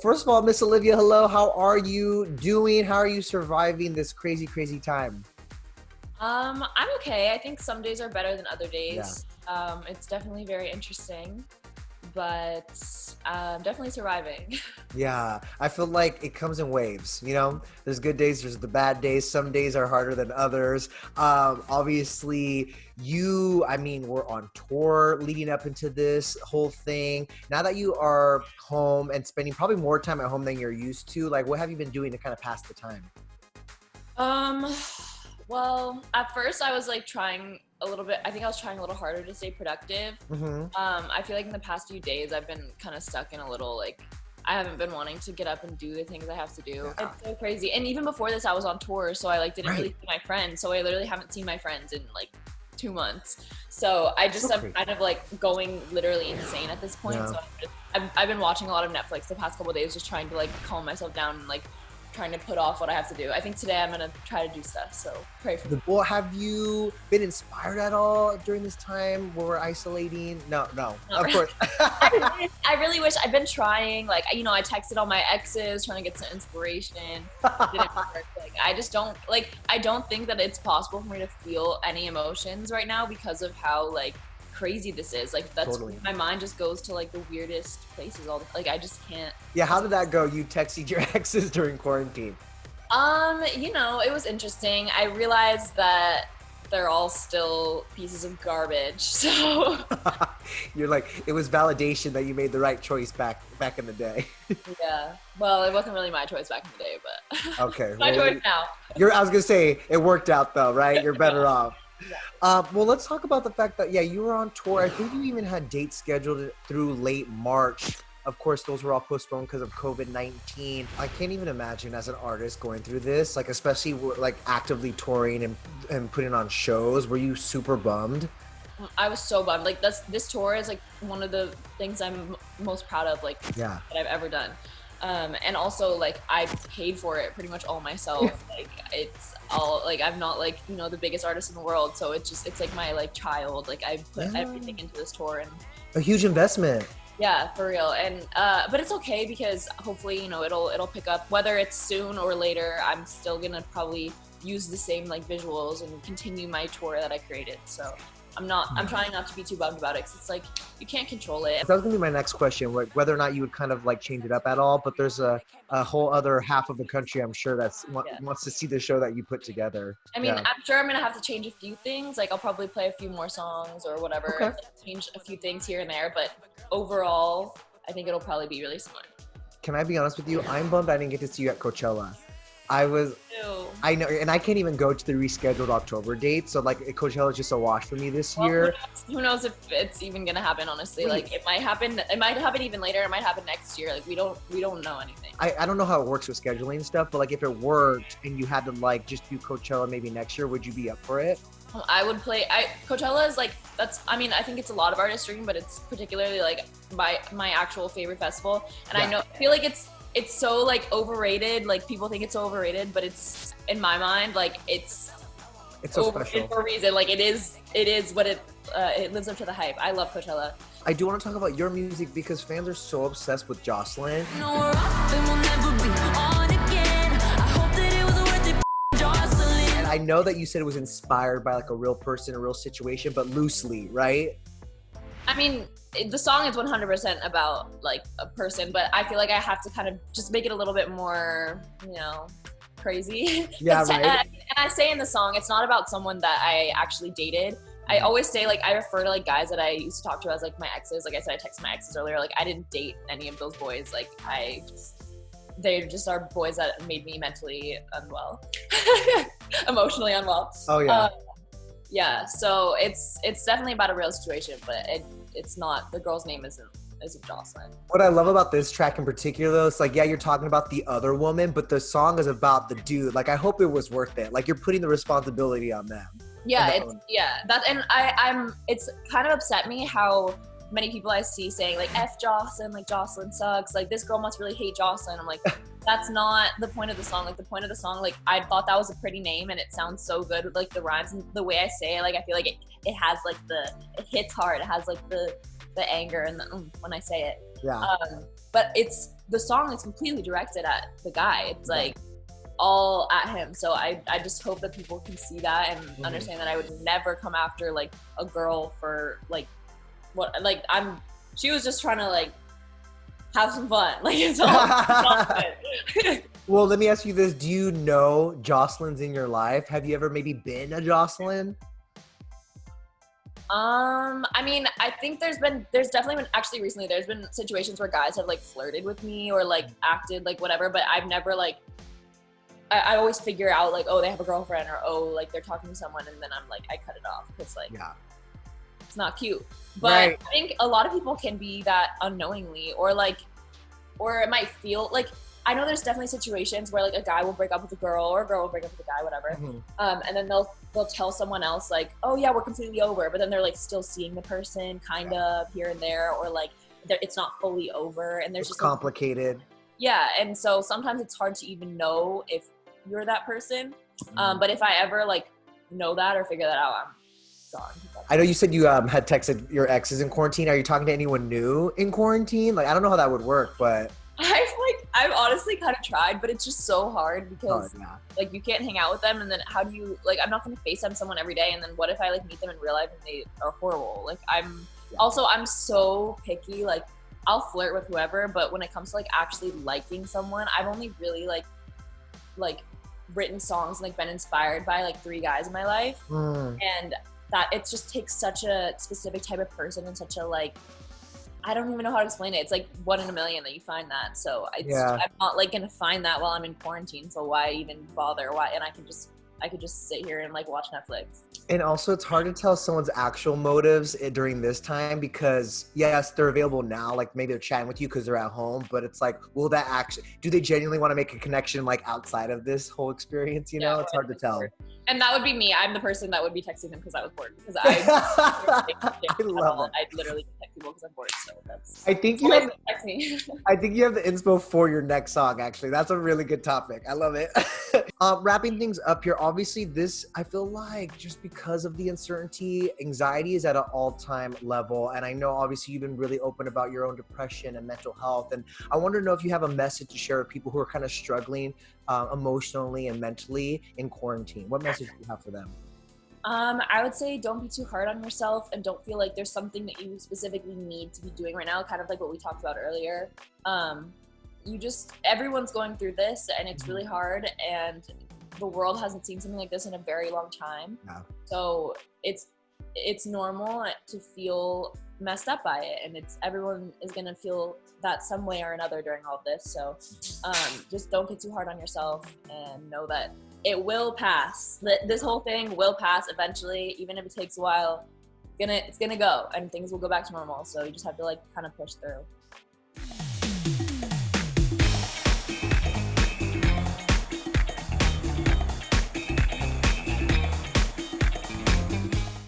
First of all, Miss Olivia, hello. How are you doing? How are you surviving this crazy, crazy time? I'm okay. I think some days are better than other Yeah. days. It's definitely very interesting, but definitely surviving. Yeah, I feel like it comes in waves, you know? There's good days, there's the bad days. Some days are harder than others. Obviously, we're on tour leading up into this whole thing. Now that you are home and spending probably more time at home than you're used to, like what have you been doing to kind of pass the time? Um, well, at first I was like trying a little bit. I think I was trying a little harder to stay productive. Mm-hmm. I feel like in the past few days I've been kind of stuck in a little like I haven't been wanting to get up and do the things I have to do. Yeah. It's so crazy. And even before this, I was on tour, so I like didn't really Right. see my friends. So I literally haven't seen my friends in like 2 months. So I just am Okay. kind of like going literally insane at this point. Yeah. So I've been watching a lot of Netflix the past couple of days, just trying to like calm myself down and like trying to put off what I have to do. I think today I'm gonna try to do stuff. So pray for me. Well, have you been inspired at all during this time where we're isolating? No, Not of course. I really wish I've been trying. Like, I texted all my exes trying to get some inspiration. It didn't work. Like, I don't think that it's possible for me to feel any emotions right now because of how like crazy this is. Like, that's Totally. my mind just goes to like the weirdest places. Like, I just can't. Yeah, how did that go? You texted your exes during quarantine. It was interesting. I realized that they're all still pieces of garbage. So You're like, it was validation that you made the right choice back in the day. yeah. Well, it wasn't really my choice back in the day, but Okay. my Well, choice now. I was gonna say it worked out though, right? You're better off. Yeah. Well, let's talk about the fact that you were on tour. I think you even had dates scheduled through late March. Of course, those were all postponed because of COVID-19. I can't even imagine as an artist going through this, like especially like actively touring and putting on shows. Were you super bummed? I was so bummed. Like this tour is like one of the things I'm most proud of, like Yeah. that I've ever done. And also like I paid for it pretty much all myself. Like it's all like I'm not like the biggest artist in the world, so it's like my like child. Like I put everything into this tour, and A huge investment. yeah, for real. And but it's okay because hopefully it'll pick up whether it's soon or later. I'm still gonna probably use the same like visuals and continue my tour that I created. So I'm trying not to be too bummed about it because it's like you can't control it. That was gonna be my next question, like whether or not you would kind of like change it up at all. But there's a whole other half of the country, I'm sure, Yeah. wants to see the show that you put together. I mean, Yeah. I'm sure I'm gonna have to change a few things. Like I'll probably play a few more songs or whatever, Okay. like, change a few things here and there. But overall, I think it'll probably be really similar. Can I be honest with you? I'm bummed I didn't get to see you at Coachella. I Ew. know, and I can't even go to the rescheduled October date. So like Coachella is just a wash for me this Well, year. who knows if it's even gonna happen? Honestly, Wait. like it might happen. It might happen even later. It might happen next year. Like we don't know anything. I don't know how it works with scheduling and stuff, but like if it worked and you had to like just do Coachella maybe next year, would you be up for it? I would play. Coachella is like that's. I mean, I think it's a lot of artists' dream, but it's particularly like my actual favorite festival. And Yeah. I feel like it's so like overrated. Like people think it's so overrated, but it's in my mind like it's It's so overrated special. for a reason. Like it is what it lives up to the hype. I love Coachella. I do want to talk about your music because fans are so obsessed with Josslyn. No, we're off and we'll never be on again. I hope that it was worth it, Josslyn. And I know that you said it was inspired by like a real person, a real situation, but loosely, right? I mean, the song is 100% about like a person, but I feel like I have to kind of just make it a little bit more, crazy. Yeah, It's- right. And I say in the song, it's not about someone that I actually dated. I always say like I refer to like guys that I used to talk to as like my exes. Like I said, I texted my exes earlier. Like I didn't date any of those boys. Like they just are boys that made me mentally unwell, emotionally unwell. Oh yeah. Yeah, so it's definitely about a real situation, but it's not. The girl's name isn't Josslyn. What I love about this track in particular, though, it's like, yeah, you're talking about the other woman, but the song is about the dude. Like, I hope it was worth it. Like, you're putting the responsibility on them. Yeah, And it's kind of upset me how many people I see saying like F Josslyn, like Josslyn sucks, like this girl must really hate Josslyn. I'm like, that's not the point of the song. Like the point of the song, like I thought that was a pretty name and it sounds so good with like the rhymes and the way I say it. Like I feel like it has like it hits hard. It has like the anger and the when I say it. Yeah. but the song is completely directed at the guy. It's like all at him. So I just hope that people can see that and understand that I would never come after like a girl for like what, like she was just trying to like have some fun. Like it's all good. Well, let me ask you this. Do you know Josslyn's in your life? Have you ever maybe been a Josslyn? I mean, I think there's definitely been, actually recently, there's been situations where guys have like flirted with me or like acted like whatever, but I've never like, I always figure out like, oh, they have a girlfriend, or oh, like they're talking to someone, and then I'm like, I cut it off because like, it's not cute. But Right. I think a lot of people can be that unknowingly, or it might feel like, I know there's definitely situations where like a guy will break up with a girl or a girl will break up with a guy, whatever. And then they'll tell someone else like, oh yeah, we're completely over. But then they're like still seeing the person kind of here and there, or like it's not fully over. And there's just complicated. Yeah. And so sometimes it's hard to even know if you're that person. But if I ever like know that or figure that out, I'm gone. I know you said you had texted your exes in quarantine. Are you talking to anyone new in quarantine? Like, I don't know how that would work, but I've honestly kind of tried, but it's just so hard because like you can't hang out with them, and then how do you, like, I'm not going to FaceTime someone every day, and then what if I like meet them in real life and they are horrible? Like I'm so picky. Like I'll flirt with whoever, but when it comes to like actually liking someone, I've only really like written songs and like been inspired by like 3 guys in my life, and that it just takes such a specific type of person and such a like, I don't even know how to explain it. It's like 1 in a million that you find that. So I'm not like gonna find that while I'm in quarantine. So why even bother? Why? And I could just sit here and like watch Netflix. And also it's hard to tell someone's actual motives during this time, because yes, they're available now. Like maybe they're chatting with you because they're at home, but it's like, will that actually, do they genuinely want to make a connection like outside of this whole experience? You know, it's hard to tell. And that would be me. I'm the person that would be texting them because I was bored. Because I love it. I literally text people because I'm bored. So that's. I think you have. Text me. I think you have the inspo for your next song. Actually, that's a really good topic. I love it. Wrapping things up here. Obviously, this, I feel like just because of the uncertainty, anxiety is at an all-time level. And I know obviously you've been really open about your own depression and mental health. And I want to know if you have a message to share with people who are kind of struggling emotionally and mentally in quarantine. What message do you have for them? I would say don't be too hard on yourself, and don't feel like there's something that you specifically need to be doing right now, kind of like what we talked about earlier. Everyone's going through this, and it's really hard, and the world hasn't seen something like this in a very long time. So it's normal to feel messed up by it, and everyone is gonna feel that some way or another during all of this. So just don't get too hard on yourself, and know that it will pass. This whole thing will pass eventually, even if it takes a while. It's gonna go, and things will go back to normal. So you just have to like kind of push through.